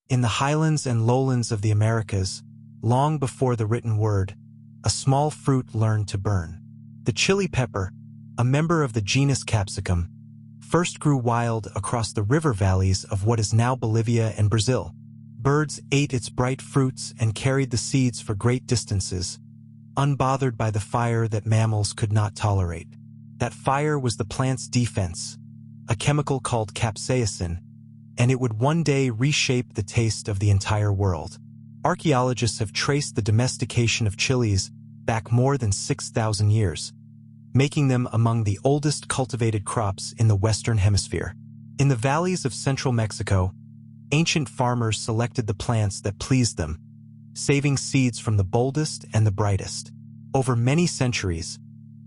In the highlands and lowlands of the Americas, long before the written word, a small fruit learned to burn. The chili pepper, a member of the genus Capsicum, first grew wild across the river valleys of what is now Bolivia and Brazil. Birds ate its bright fruits and carried the seeds for great distances, unbothered by the fire that mammals could not tolerate. That fire was the plant's defense, a chemical called capsaicin, and it would one day reshape the taste of the entire world. Archaeologists have traced the domestication of chilies back more than 6,000 years, making them among the oldest cultivated crops in the Western Hemisphere. In the valleys of central Mexico, ancient farmers selected the plants that pleased them, saving seeds from the boldest and the brightest. Over many centuries,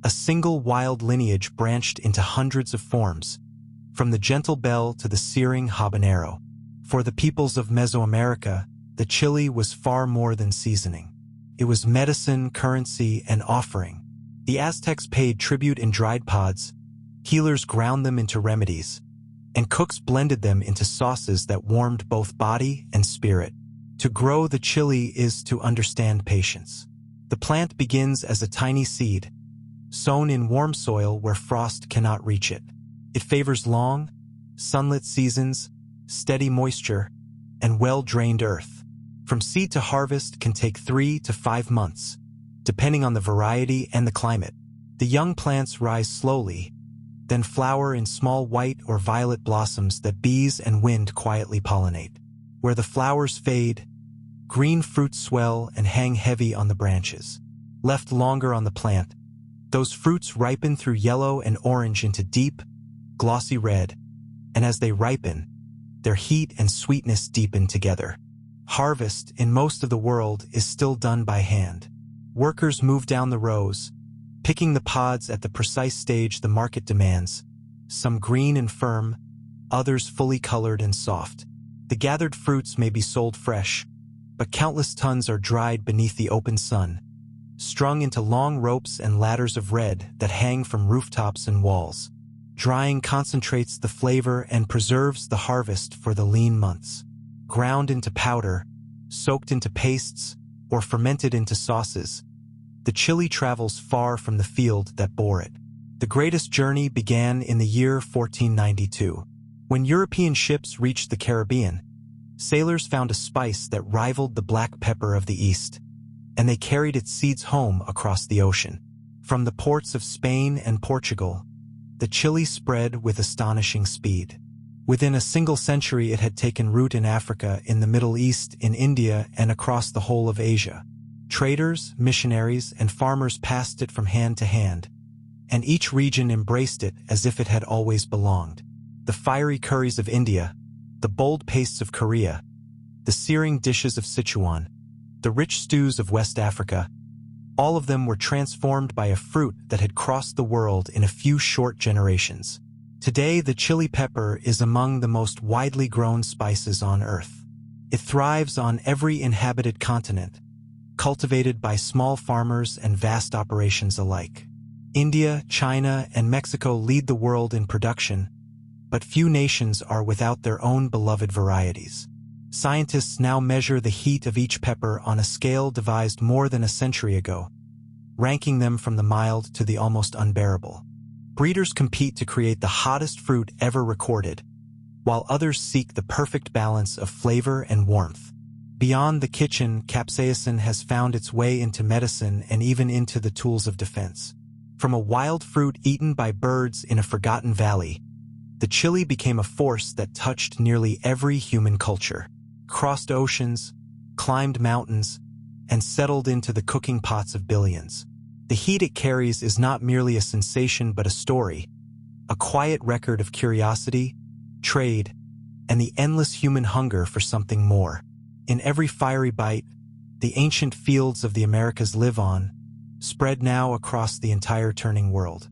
a single wild lineage branched into hundreds of forms, from the gentle bell to the searing habanero. For the peoples of Mesoamerica, the chili was far more than seasoning. It was medicine, currency, and offering. The Aztecs paid tribute in dried pods, healers ground them into remedies, and cooks blended them into sauces that warmed both body and spirit. To grow the chili is to understand patience. The plant begins as a tiny seed, sown in warm soil where frost cannot reach it. It favors long, sunlit seasons, steady moisture, and well-drained earth. From seed to harvest can take 3 to 5 months, depending on the variety and the climate. The young plants rise slowly, then flower in small white or violet blossoms that bees and wind quietly pollinate. Where the flowers fade, green fruits swell and hang heavy on the branches. Left longer on the plant, those fruits ripen through yellow and orange into deep, glossy red, and as they ripen, their heat and sweetness deepen together. Harvest, in most of the world, is still done by hand. Workers move down the rows, picking the pods at the precise stage the market demands, some green and firm, others fully colored and soft. The gathered fruits may be sold fresh, but countless tons are dried beneath the open sun, strung into long ropes and ladders of red that hang from rooftops and walls. Drying concentrates the flavor and preserves the harvest for the lean months. Ground into powder, soaked into pastes, or fermented into sauces, the chili travels far from the field that bore it. The greatest journey began in the year 1492. When European ships reached the Caribbean, sailors found a spice that rivaled the black pepper of the East, and they carried its seeds home across the ocean. From the ports of Spain and Portugal, the chili spread with astonishing speed. Within a single century, it had taken root in Africa, in the Middle East, in India, and across the whole of Asia. Traders, missionaries, and farmers passed it from hand to hand, and each region embraced it as if it had always belonged. The fiery curries of India, the bold pastes of Korea, the searing dishes of Sichuan, the rich stews of West Africa, all of them were transformed by a fruit that had crossed the world in a few short generations. Today, the chili pepper is among the most widely grown spices on Earth. It thrives on every inhabited continent, cultivated by small farmers and vast operations alike. India, China, and Mexico lead the world in production, but few nations are without their own beloved varieties. Scientists now measure the heat of each pepper on a scale devised more than a century ago, ranking them from the mild to the almost unbearable. Breeders compete to create the hottest fruit ever recorded, while others seek the perfect balance of flavor and warmth. Beyond the kitchen, capsaicin has found its way into medicine and even into the tools of defense. From a wild fruit eaten by birds in a forgotten valley, the chili became a force that touched nearly every human culture, crossed oceans, climbed mountains, and settled into the cooking pots of billions. The heat it carries is not merely a sensation but a story, a quiet record of curiosity, trade, and the endless human hunger for something more. In every fiery bite, the ancient fields of the Americas live on, spread now across the entire turning world.